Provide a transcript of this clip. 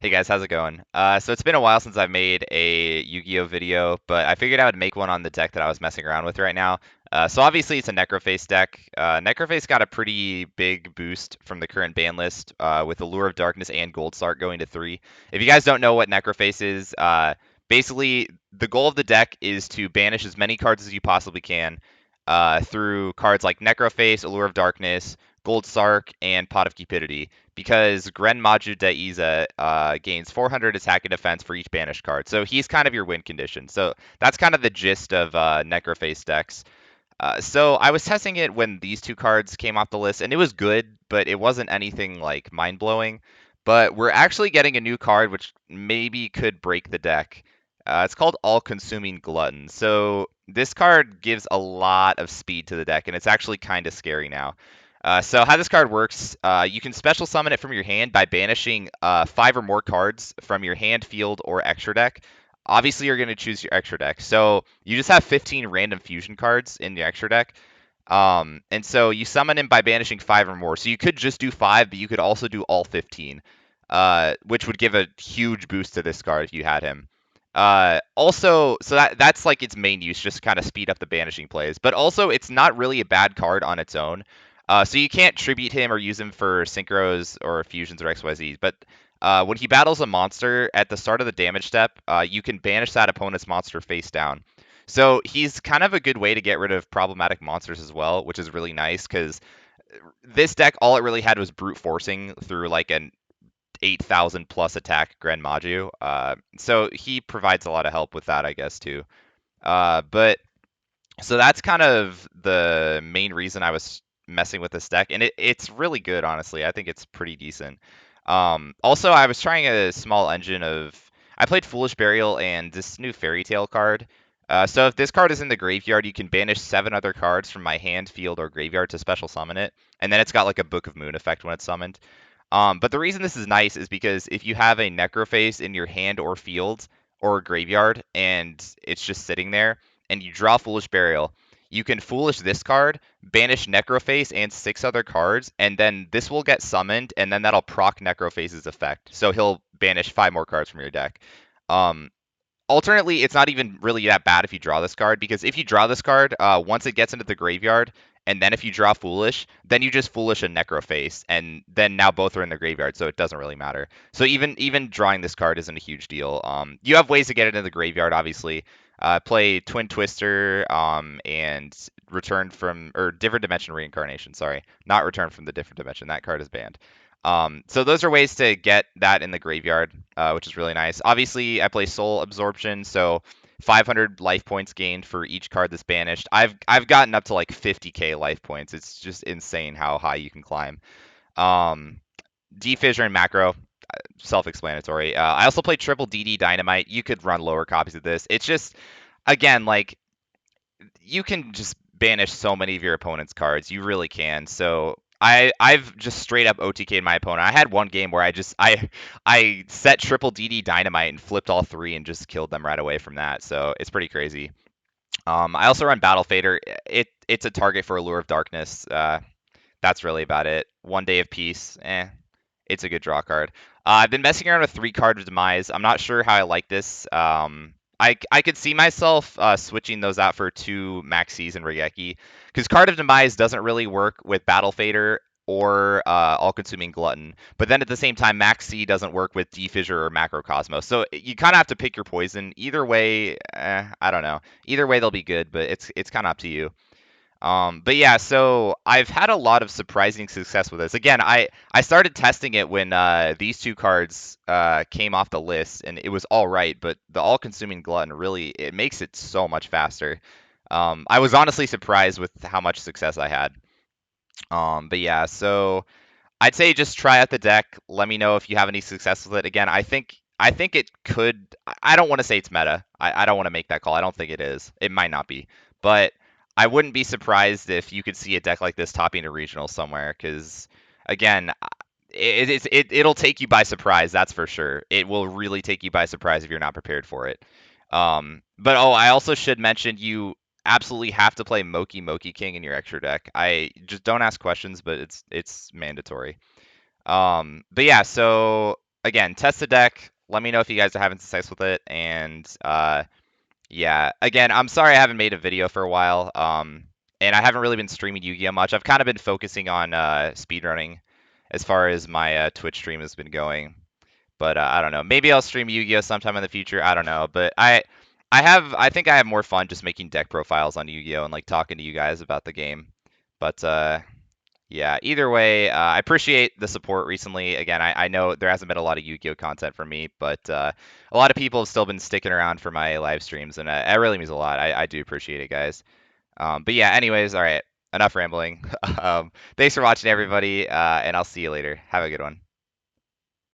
Hey guys, how's it going? So it's been a while since I've made a Yu-Gi-Oh video, but I figured I would make one on the deck that I was messing around with right now. So obviously it's a Necroface deck. Necroface got a pretty big boost from the current ban list with Allure of Darkness and Gold Sart going to 3. If you guys don't know what Necroface is, basically the goal of the deck is to banish as many cards as you possibly can through cards like Necroface, Allure of Darkness, Gold Sark, and Pot of Cupidity because Gren Maju Daiza gains 400 attack and defense for each banished card. So he's kind of your win condition. So that's kind of the gist of Necroface decks. So I was testing it when these two cards came off the list, and it was good, but it wasn't anything like mind blowing. But we're actually getting a new card which maybe could break the deck. It's called All Consuming Glutton. So this card gives a lot of speed to the deck, and it's actually kind of scary now. So how this card works, you can special summon it from your hand by banishing 5 or more cards from your hand, field, or extra deck. Obviously, you're going to choose your extra deck. So you just have 15 random fusion cards in your extra deck. And so you summon him by banishing 5 or more. So you could just do 5, but you could also do all 15, which would give a huge boost to this card if you had him. Also, so that's like its main use, just to kind of speed up the banishing plays. But also, it's not really a bad card on its own. So you can't tribute him or use him for synchros or fusions or XYZs. But when he battles a monster at the start of the damage step, you can banish that opponent's monster face down. So he's kind of a good way to get rid of problematic monsters as well, which is really nice because this deck, all it really had was brute forcing through like an 8,000 plus attack Gren Maju. So he provides a lot of help with that, I guess, too. But so that's kind of the main reason I was messing with this deck, and it's really good, honestly. I think it's pretty decent. Also, I was trying a small engine of. I played Foolish Burial and this new Fairy Tale card. So if this card is in the graveyard, you can banish 7 other cards from my hand, field, or graveyard to special summon it, and then it's got like a Book of Moon effect when it's summoned. But the reason this is nice is because if you have a Necroface in your hand or field or graveyard, and it's just sitting there, and you draw Foolish Burial, you can Foolish this card, banish Necroface and 6 other cards, and then this will get summoned, and then that'll proc Necroface's effect. So he'll banish 5 more cards from your deck. Um, Alternately, it's not even really that bad if you draw this card, because if you draw this card, once it gets into the graveyard, and then if you draw Foolish, then you just Foolish a Necroface, and then now both are in the graveyard, so it doesn't really matter. So even drawing this card isn't a huge deal. You have ways to get it in the graveyard, obviously. Play Twin Twister, and Return from, or Different Dimension Reincarnation, sorry. Not Return from the Different Dimension, that card is banned. So those are ways to get that in the graveyard, which is really nice. Obviously, I play Soul Absorption, so 500 life points gained for each card that's banished. I've gotten up to like 50k life points. It's just insane how high you can climb. Um, Defissure and Macro, self-explanatory. I also play Triple DD Dynamite. You could run lower copies of this. It's just, again, like you can just banish so many of your opponent's cards. You really can. So I've just straight up OTK'd my opponent. I had one game where I set triple DD Dynamite and flipped all 3 and just killed them right away from that. So it's pretty crazy. I also run Battle Fader. It's a target for Allure of Darkness. That's really about it. One Day of Peace. It's a good draw card. I've been messing around with 3 card of Demise. I'm not sure how I like this. I could see myself switching those out for 2 Maxis and Regeki, because Card of Demise doesn't really work with Battle Fader or All-Consuming Glutton, but then at the same time, Maxi doesn't work with Defissure or Macrocosmos. So you kind of have to pick your poison. Either way, I don't know. Either way, they'll be good, but it's kind of up to you. But yeah, so I've had a lot of surprising success with this. Again, I started testing it when these 2 cards came off the list, and it was all right. But the All-Consuming Glutton really it makes it so much faster. I was honestly surprised with how much success I had. But yeah, so I'd say just try out the deck. Let me know if you have any success with it. Again, I think it could. I don't want to say it's meta. I don't want to make that call. I don't think it is. It might not be, but I wouldn't be surprised if you could see a deck like this topping a regional somewhere. Because again, it'll take you by surprise. That's for sure. It will really take you by surprise if you're not prepared for it. But oh, I also should mention you absolutely have to play Moki Moki King in your extra deck. I just don't ask questions, but it's mandatory. But yeah, so again, test the deck. Let me know if you guys are having success with it, and yeah, again, I'm sorry I haven't made a video for a while. And I haven't really been streaming Yu-Gi-Oh much. I've kind of been focusing on speedrunning as far as my Twitch stream has been going. But I don't know. Maybe I'll stream Yu-Gi-Oh sometime in the future. I don't know. But I think I have more fun just making deck profiles on Yu-Gi-Oh and like talking to you guys about the game. But yeah, either way, I appreciate the support recently. Again, I know there hasn't been a lot of Yu-Gi-Oh content from me, but a lot of people have still been sticking around for my live streams, and it really means a lot. I do appreciate it, guys. But yeah, anyways, all right, enough rambling. Thanks for watching, everybody, and I'll see you later. Have a good one.